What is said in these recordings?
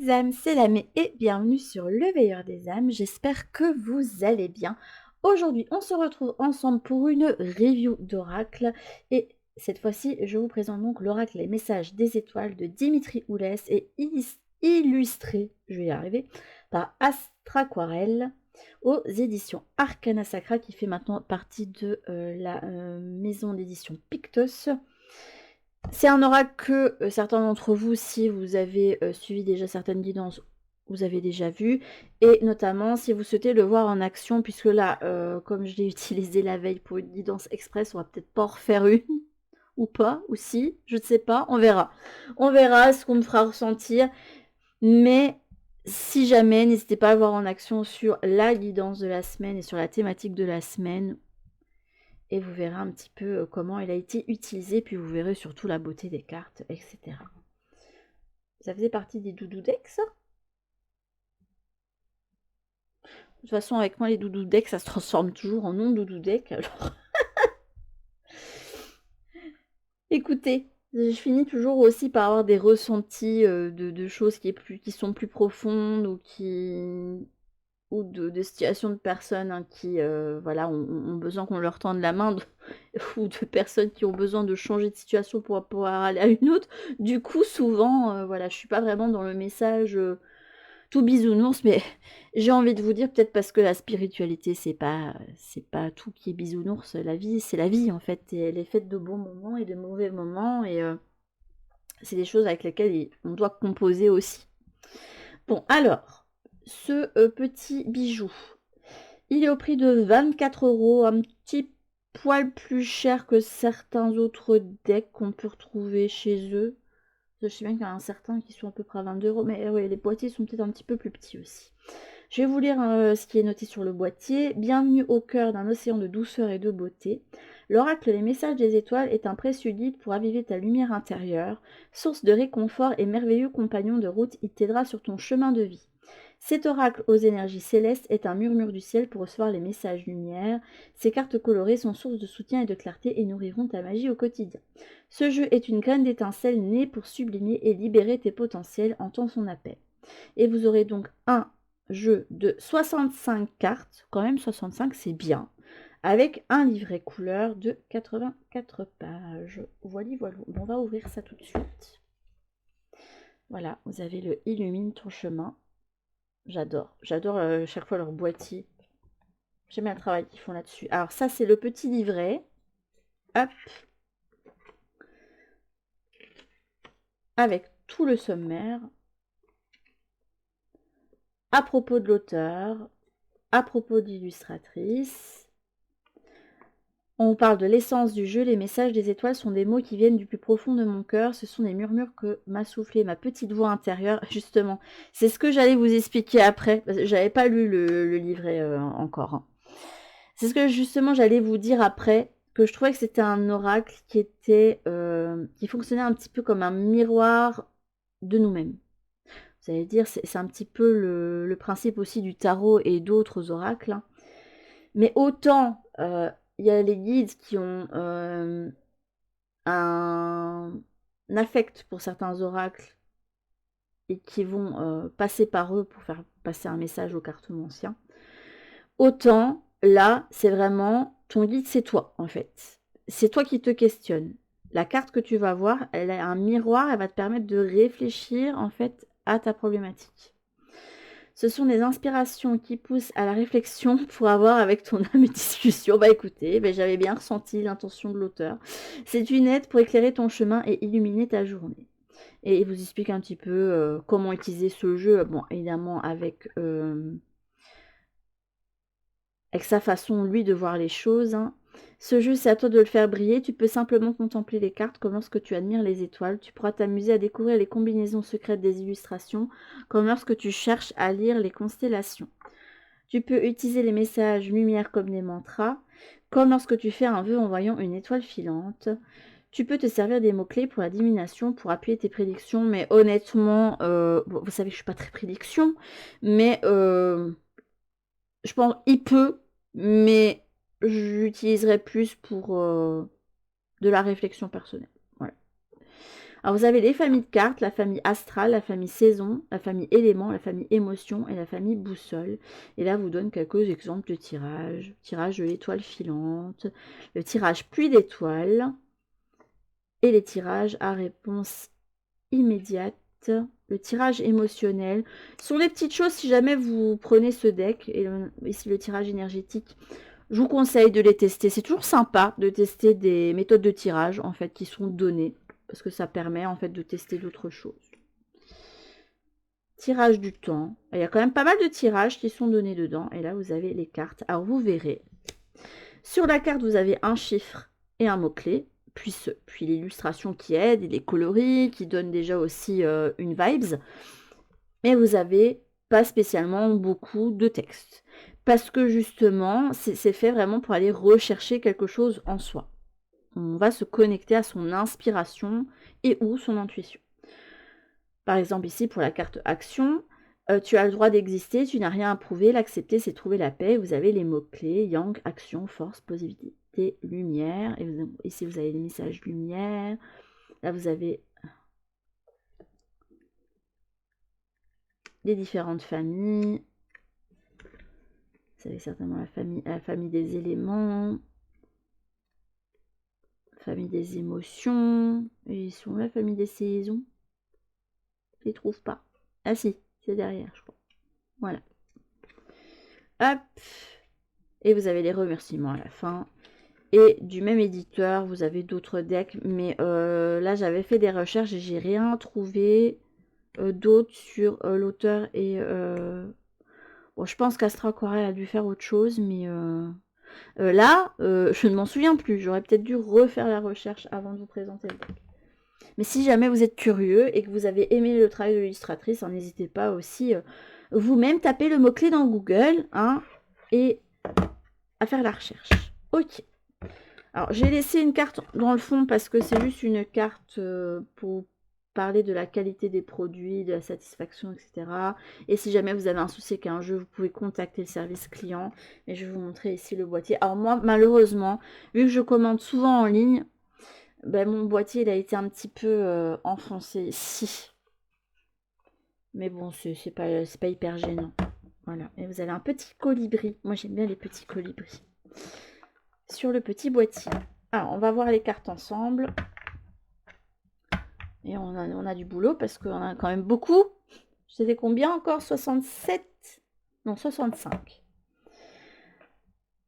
petites âmes, c'est Lamé et bienvenue sur le Veilleur des âmes. J'espère que vous allez bien. Aujourd'hui, on se retrouve ensemble pour une review d'oracle et cette fois-ci, je vous présente donc l'oracle Les Messages des Étoiles de Dimitri Oulès et illustré, je vais y arriver, par Astraquarelle aux éditions Arcana Sacra qui fait maintenant partie de la maison d'édition Pictos. C'est un oracle que certains d'entre vous, si vous avez suivi déjà certaines guidances, vous avez déjà vu. Et notamment, si vous souhaitez le voir en action, puisque là, comme je l'ai utilisé la veille pour une guidance express, on va peut-être pas en refaire une, ou pas, ou si, je ne sais pas, on verra. On verra ce qu'on me fera ressentir. Mais si jamais, n'hésitez pas à le voir en action sur la guidance de la semaine et sur la thématique de la semaine. Et vous verrez un petit peu comment il a été utilisé, puis vous verrez surtout la beauté des cartes, etc. Ça faisait partie des doudou decks, ça? De toute façon, avec moi, les doudou decks, ça se transforme toujours en non-doudou deck, alors... Écoutez, je finis toujours aussi par avoir des ressentis de choses qui sont plus profondes ou de situations de personnes qui voilà, ont besoin qu'on leur tende la main, ou de personnes qui ont besoin de changer de situation pour pouvoir aller à une autre. Du coup, souvent, voilà, je suis pas vraiment dans le message tout bisounours, mais j'ai envie de vous dire, peut-être parce que la spiritualité, c'est pas tout qui est bisounours. La vie, c'est la vie, en fait, et elle est faite de bons moments et de mauvais moments, et c'est des choses avec lesquelles on doit composer aussi. Bon, alors, ce petit bijou, il est au prix de 24 €, un petit poil plus cher que certains autres decks qu'on peut retrouver chez eux. Je sais bien qu'il y en a certains qui sont à peu près à 22 €, mais oui, les boîtiers sont peut-être un petit peu plus petits aussi. Je vais vous lire ce qui est noté sur le boîtier. Bienvenue au cœur d'un océan de douceur et de beauté. L'oracle Les Messages des Étoiles est un précieux guide pour aviver ta lumière intérieure. Source de réconfort et merveilleux compagnon de route, il t'aidera sur ton chemin de vie. Cet oracle aux énergies célestes est un murmure du ciel pour recevoir les messages lumière. Ces cartes colorées sont source de soutien et de clarté et nourriront ta magie au quotidien. Ce jeu est une graine d'étincelle née pour sublimer et libérer tes potentiels, entends son appel. Et vous aurez donc un jeu de 65 cartes, quand même 65 c'est bien, avec un livret couleur de 84 pages. Voilà, voilà. On va ouvrir ça tout de suite. Voilà, vous avez le Illumine ton chemin. J'adore chaque fois leur boîtier. J'aime bien le travail qu'ils font là-dessus. Alors ça, c'est le petit livret. Hop. Avec tout le sommaire. À propos de l'auteur. À propos de l'illustratrice. On parle de l'essence du jeu. Les messages des étoiles sont des mots qui viennent du plus profond de mon cœur. Ce sont des murmures que m'a soufflé ma petite voix intérieure. Justement, c'est ce que j'allais vous expliquer après. J'avais pas lu le livret encore. Hein. C'est ce que justement j'allais vous dire après, que je trouvais que c'était un oracle qui fonctionnait un petit peu comme un miroir de nous-mêmes. Vous allez dire, c'est un petit peu le principe aussi du tarot et d'autres oracles. Hein. Mais autant il y a les guides qui ont un affect pour certains oracles et qui vont passer par eux pour faire passer un message aux cartomanciens. Autant, là, c'est vraiment ton guide, c'est toi, en fait. C'est toi qui te questionnes. La carte que tu vas voir, elle a un miroir, elle va te permettre de réfléchir, en fait, à ta problématique. Ce sont des inspirations qui poussent à la réflexion pour avoir avec ton âme une discussion. Bah écoutez, j'avais bien ressenti l'intention de l'auteur. C'est une aide pour éclairer ton chemin et illuminer ta journée. Et il vous explique un petit peu comment utiliser ce jeu, bon, évidemment avec sa façon, lui, de voir les choses. Hein. Ce jeu, c'est à toi de le faire briller. Tu peux simplement contempler les cartes comme lorsque tu admires les étoiles. Tu pourras t'amuser à découvrir les combinaisons secrètes des illustrations, comme lorsque tu cherches à lire les constellations. Tu peux utiliser les messages lumière comme des mantras, comme lorsque tu fais un vœu en voyant une étoile filante. Tu peux te servir des mots-clés pour la divination, pour appuyer tes prédictions, mais honnêtement, bon, vous savez que je suis pas très prédiction, mais je pense il peut, mais j'utiliserai plus pour de la réflexion personnelle. Voilà. Alors vous avez les familles de cartes, la famille astrale, la famille saison, la famille élément, la famille émotion et la famille boussole. Et là, vous donne quelques exemples de tirages. Tirage de l'étoile filante, le tirage pluie d'étoiles et les tirages à réponse immédiate, le tirage émotionnel. Ce sont des petites choses si jamais vous prenez ce deck, et ici le tirage énergétique, je vous conseille de les tester. C'est toujours sympa de tester des méthodes de tirage en fait qui sont données, parce que ça permet en fait de tester d'autres choses. Tirage du temps. Il y a quand même pas mal de tirages qui sont donnés dedans. Et là, vous avez les cartes. Alors, vous verrez. Sur la carte, vous avez un chiffre et un mot-clé. Puis l'illustration qui aide, et les coloris, qui donnent déjà aussi une vibes. Mais vous n'avez pas spécialement beaucoup de texte. Parce que justement, c'est fait vraiment pour aller rechercher quelque chose en soi. On va se connecter à son inspiration et ou son intuition. Par exemple, ici, pour la carte action, tu as le droit d'exister, tu n'as rien à prouver, l'accepter, c'est trouver la paix. Vous avez les mots-clés, yang, action, force, positivité, lumière. Et ici, vous avez les messages lumière. Là, vous avez les différentes familles. Vous avez certainement la famille des éléments, la famille des émotions. Et ils sont la famille des saisons. Je les trouve pas. Ah si, c'est derrière, je crois. Voilà. Hop. Et vous avez les remerciements à la fin. Et du même éditeur, vous avez d'autres decks. Mais là, j'avais fait des recherches et j'ai rien trouvé d'autre sur l'auteur. Et bon, je pense qu'Astra Aquarelle a dû faire autre chose. Mais là, je ne m'en souviens plus. J'aurais peut-être dû refaire la recherche avant de vous présenter le deck. Mais si jamais vous êtes curieux et que vous avez aimé le travail de l'illustratrice, n'hésitez pas aussi vous-même taper le mot-clé dans Google et à faire la recherche. Ok. Alors, j'ai laissé une carte dans le fond parce que c'est juste une carte pour parler de la qualité des produits, de la satisfaction, etc. Et si jamais vous avez un souci avec un jeu, vous pouvez contacter le service client. Et je vais vous montrer ici le boîtier. Alors moi, malheureusement, vu que je commande souvent en ligne, ben, mon boîtier il a été un petit peu enfoncé ici. Mais bon, c'est pas hyper gênant. Voilà. Et vous avez un petit colibri. Moi, j'aime bien les petits colibris. Sur le petit boîtier. Alors, on va voir les cartes ensemble. Et on a du boulot parce qu'on a quand même beaucoup. C'était combien encore? 67? Non, 65.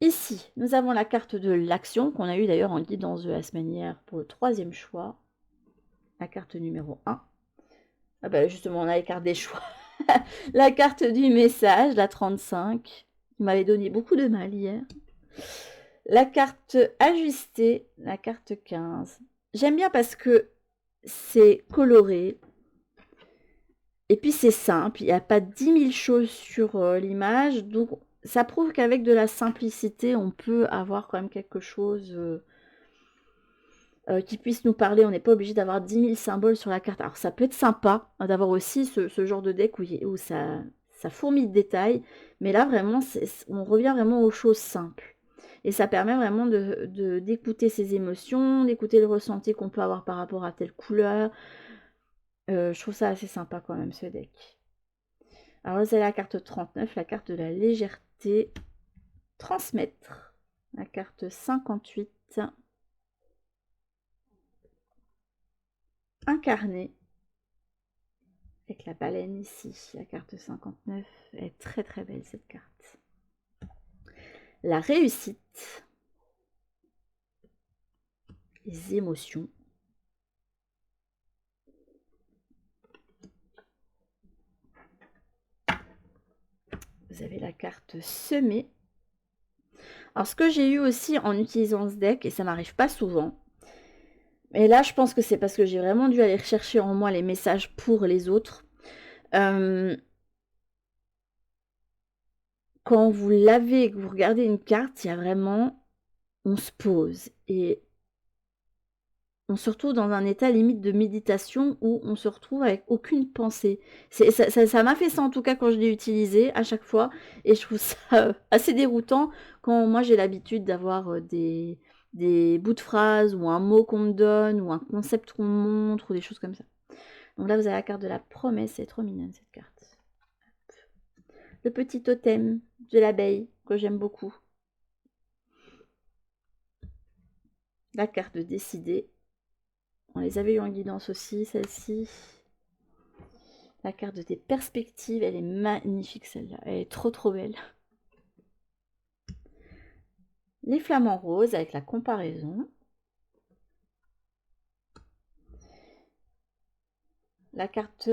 Ici, nous avons la carte de l'action qu'on a eu d'ailleurs en guidance de la semaine hier pour le 3e choix. La carte numéro 1. Ah bah justement, on a les cartes des choix. La carte du message, la 35. Il m'avait donné beaucoup de mal hier. La carte ajustée, la carte 15. J'aime bien parce que c'est coloré. Et puis c'est simple, il n'y a pas 10 000 choses sur l'image. Donc ça prouve qu'avec de la simplicité, on peut avoir quand même quelque chose qui puisse nous parler. On n'est pas obligé d'avoir 10 000 symboles sur la carte. Alors ça peut être sympa d'avoir aussi ce genre de deck où ça fourmille de détails. Mais là vraiment, on revient vraiment aux choses simples. Et ça permet vraiment d'écouter ses émotions, d'écouter le ressenti qu'on peut avoir par rapport à telle couleur. Je trouve ça assez sympa quand même ce deck. Alors c'est la carte 39, la carte de la légèreté. Transmettre. La carte 58. Incarner. Avec la baleine ici. La carte 59. Elle est très très belle cette carte. La réussite. Les émotions. Vous avez la carte semer. Alors ce que j'ai eu aussi en utilisant ce deck, et ça m'arrive pas souvent, mais là je pense que c'est parce que j'ai vraiment dû aller rechercher en moi les messages pour les autres. Quand vous l'avez et que vous regardez une carte, il y a vraiment, on se pose et on se retrouve dans un état limite de méditation où on se retrouve avec aucune pensée. Ça m'a fait ça en tout cas quand je l'ai utilisé à chaque fois et je trouve ça assez déroutant quand moi j'ai l'habitude d'avoir des des bouts de phrases ou un mot qu'on me donne ou un concept qu'on me montre ou des choses comme ça. Donc là, vous avez la carte de la promesse, c'est trop mignonne cette carte. Le petit totem de l'abeille que j'aime beaucoup. La carte de décider. On les avait eu en guidance aussi, celle-ci. La carte des perspectives, elle est magnifique celle-là. Elle est trop trop belle. Les flamants roses avec la comparaison. La carte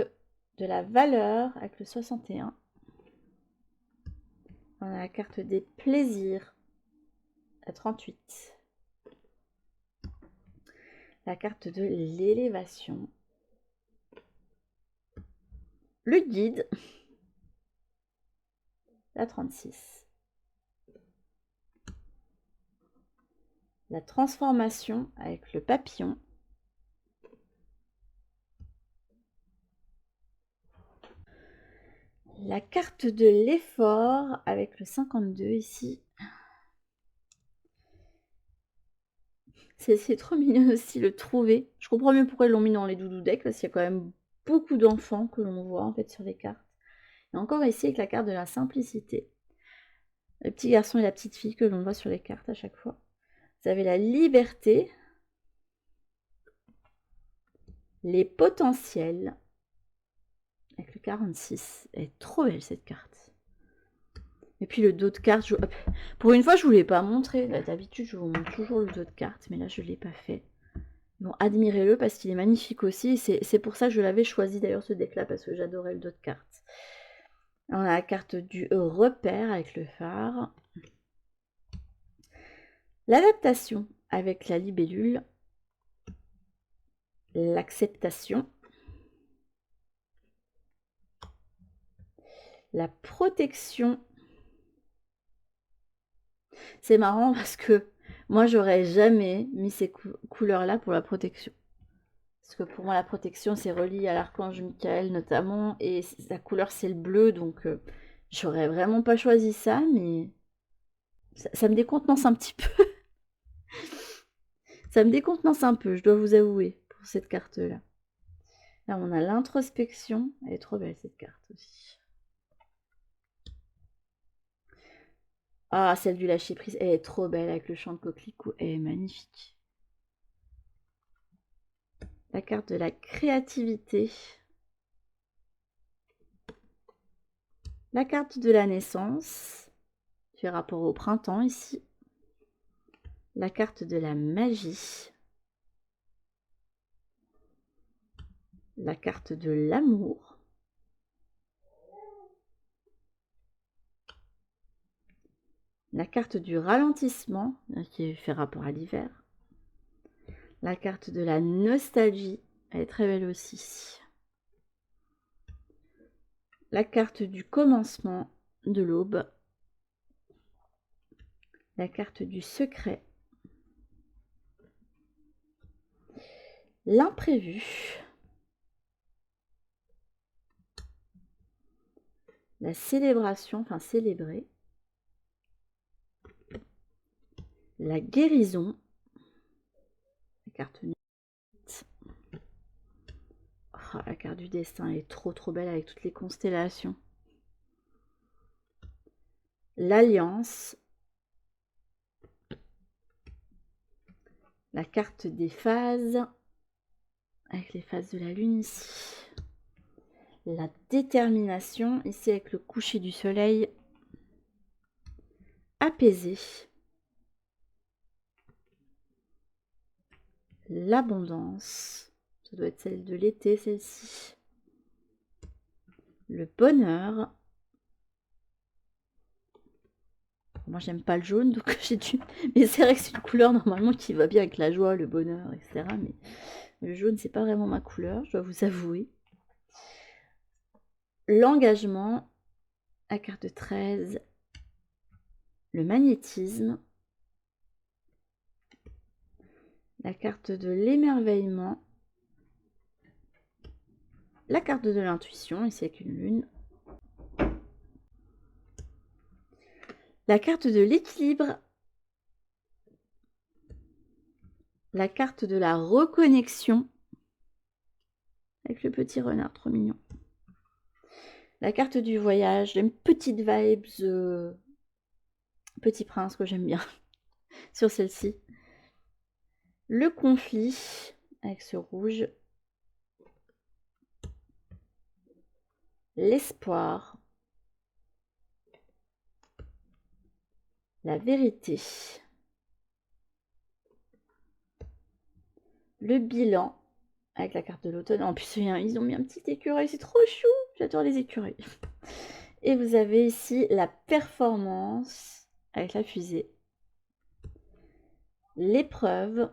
de la valeur avec le 61. On a la carte des plaisirs, la 38. La carte de l'élévation. Le guide, la 36. La transformation avec le papillon. La carte de l'effort avec le 52 ici. C'est trop mignon aussi, le trouver. Je comprends mieux pourquoi ils l'ont mis dans les doudou decks, parce qu'il y a quand même beaucoup d'enfants que l'on voit en fait sur les cartes. Et encore ici avec la carte de la simplicité. Le petit garçon et la petite fille que l'on voit sur les cartes à chaque fois. Vous avez la liberté. Les potentiels. Avec le 46. Elle est trop belle cette carte. Et puis le dos de carte. Pour une fois, je ne vous l'ai pas montré. D'habitude, je vous montre toujours le dos de carte. Mais là, je ne l'ai pas fait. Bon, admirez-le parce qu'il est magnifique aussi. C'est pour ça que je l'avais choisi d'ailleurs ce deck-là. Parce que j'adorais le dos de carte. On a la carte du repère avec le phare. L'adaptation avec la libellule. L'acceptation. La protection. C'est marrant parce que moi, j'aurais jamais mis ces couleurs-là pour la protection. Parce que pour moi, la protection, c'est relié à l'archange Michael notamment. Et sa couleur, c'est le bleu. Donc, j'aurais vraiment pas choisi ça. Mais ça me décontenance un petit peu. Ça me décontenance un peu, je dois vous avouer, pour cette carte-là. Là, on a l'introspection. Elle est trop belle, cette carte aussi. Ah, celle du lâcher-prise, elle est trop belle avec le champ de coquelicot. Elle est magnifique. La carte de la créativité. La carte de la naissance, qui fait rapport au printemps ici. La carte de la magie. La carte de l'amour. La carte du ralentissement, qui fait rapport à l'hiver. La carte de la nostalgie, elle est très belle aussi. La carte du commencement, de l'aube. La carte du secret. L'imprévu. La célébration, enfin célébrer. La guérison. La carte oh, la carte du destin, elle est trop trop belle avec toutes les constellations. L'alliance. La carte des phases. Avec les phases de la lune ici. La détermination, ici avec le coucher du soleil. Apaisé. L'abondance. Ça doit être celle de l'été, celle-ci. Le bonheur. Moi, j'aime pas le jaune, donc j'ai dû... Mais c'est vrai que c'est une couleur normalement qui va bien avec la joie, le bonheur, etc. Mais le jaune, c'est pas vraiment ma couleur, je dois vous avouer. L'engagement. La carte 13. Le magnétisme. La carte de l'émerveillement. La carte de l'intuition, ici avec une lune. La carte de l'équilibre. la carte de la reconnexion avec le petit renard, trop mignon. La carte du voyage, une petite vibes Petit Prince que j'aime bien sur celle-ci. Le conflit avec ce rouge. L'espoir. La vérité. Le bilan avec la carte de l'automne. En plus, ils ont mis un petit écureuil, c'est trop chou. J'adore les écureuils. Et vous avez ici la performance avec la fusée. L'épreuve.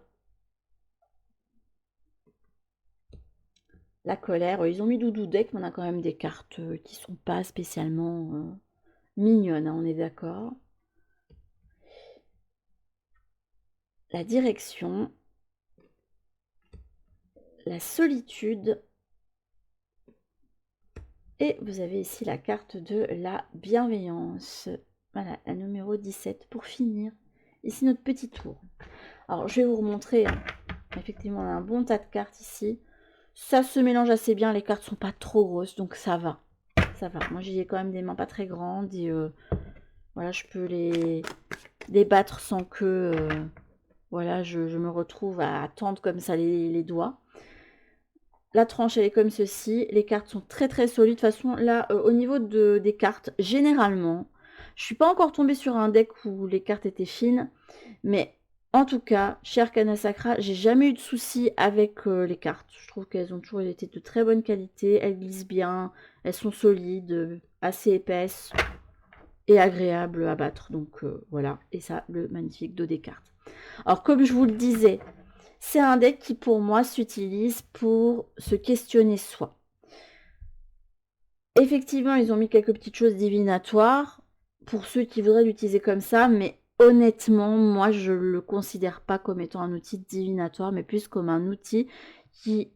La colère. Ils ont mis Doudou Deck, mais on a quand même des cartes qui sont pas spécialement mignonnes, hein, on est d'accord. La direction. La solitude. Et vous avez ici la carte de la bienveillance. Voilà, la numéro 17 pour finir. Ici notre petit tour. Alors je vais vous remontrer. Hein. Effectivement, on a un bon tas de cartes ici. Ça se mélange assez bien. Les cartes sont pas trop grosses, donc ça va. Ça va. Moi j'ai quand même des mains pas très grandes. Et voilà, je peux les battre sans que voilà, je me retrouve à tendre comme ça les doigts. La tranche, elle est comme ceci. Les cartes sont très très solides. De toute façon, là, au niveau des cartes, généralement, je suis pas encore tombée sur un deck où les cartes étaient fines. Mais en tout cas, chez Arcana Sacra, j'ai jamais eu de soucis avec les cartes. Je trouve qu'elles ont toujours été de très bonne qualité. Elles glissent bien. Elles sont solides, assez épaisses et agréables à battre. Donc voilà. Et ça, le magnifique dos des cartes. Alors, comme je vous le disais, c'est un deck qui, pour moi, s'utilise pour se questionner soi. Effectivement, ils ont mis quelques petites choses divinatoires pour ceux qui voudraient l'utiliser comme ça, mais honnêtement, moi, je ne le considère pas comme étant un outil divinatoire, mais plus comme un outil qui...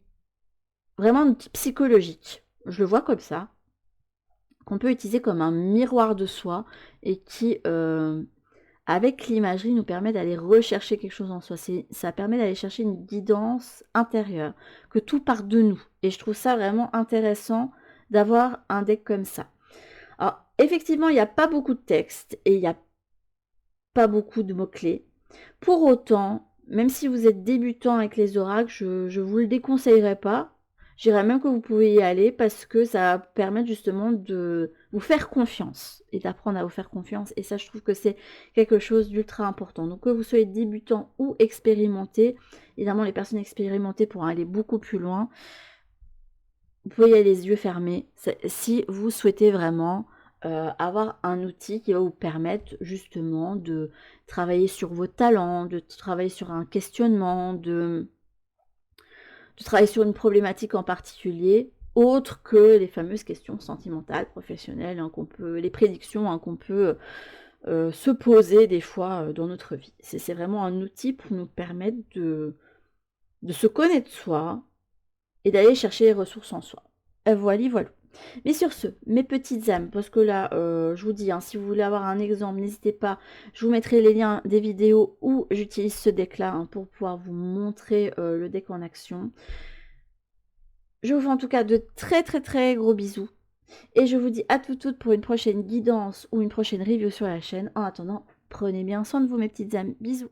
vraiment un outil psychologique. Je le vois comme ça, qu'on peut utiliser comme un miroir de soi et qui... avec l'imagerie, nous permet d'aller rechercher quelque chose en soi. Ça permet d'aller chercher une guidance intérieure, que tout part de nous. Et je trouve ça vraiment intéressant d'avoir un deck comme ça. Alors, effectivement, il n'y a pas beaucoup de texte et il n'y a pas beaucoup de mots-clés. Pour autant, même si vous êtes débutant avec les oracles, je ne vous le déconseillerais pas. Je dirais même que vous pouvez y aller parce que ça va permettre justement de vous faire confiance et d'apprendre à vous faire confiance. Et ça, je trouve que c'est quelque chose d'ultra important. Donc, que vous soyez débutant ou expérimenté, évidemment, les personnes expérimentées pourront aller beaucoup plus loin. Vous pouvez y aller les yeux fermés si vous souhaitez vraiment avoir un outil qui va vous permettre justement de travailler sur vos talents, de travailler sur un questionnement, de travailler sur une problématique en particulier, autre que les fameuses questions sentimentales, professionnelles, hein, les prédictions hein, qu'on peut se poser des fois dans notre vie. C'est vraiment un outil pour nous permettre de se connaître soi et d'aller chercher les ressources en soi. Voilà, voilà. Mais sur ce, mes petites âmes, parce que là, je vous dis, hein, si vous voulez avoir un exemple, n'hésitez pas, je vous mettrai les liens des vidéos où j'utilise ce deck-là hein, pour pouvoir vous montrer le deck en action. Je vous fais en tout cas de très très très gros bisous. Et je vous dis à toutes pour une prochaine guidance ou une prochaine review sur la chaîne. En attendant, prenez bien soin de vous mes petites âmes. Bisous.